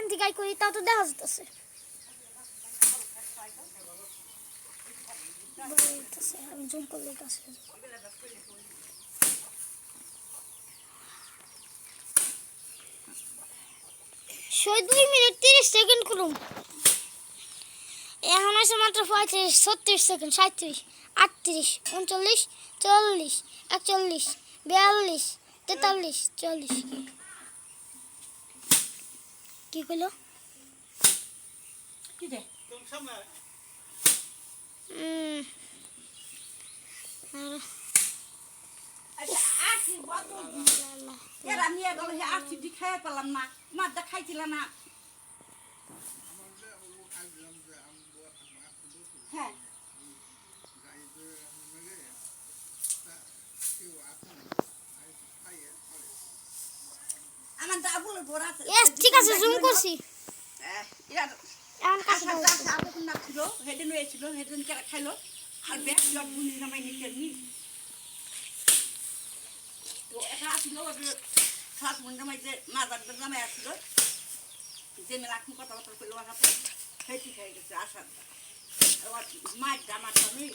এমনি গাই করি তাও তো দেখা যেতেছে আমি জুম করলে কাছে 2 মিনিট 30 সেকেন্ড করুন এখন আছে মাত্র 35 36 সেকেন্ড 37 38 39 40 41 42 43 44 কি কইলো কি রে তুমি সামনে আচ্ছা আছি বড় এরা নিয়ে গেল হে আছি দি খাই পেলাম না মা দেখাইছিল না হ্যাঁ আমার দাবুলের বড় আছে ঠিক আছে জুম করছি এরা এখন কাছে আদা না ছিল হেডেন হয়েছিল হেডেন কেরা খাইলো আর ব্যাগ লট বুনি নামাই নিতে নি তো এটা আসিল খাস মন নামাই যে মাজার নামাই আসিল যে মেলা কথা কথা কইলো আমার হেটি খাই গেছে আশা আর মাছ জামা আমি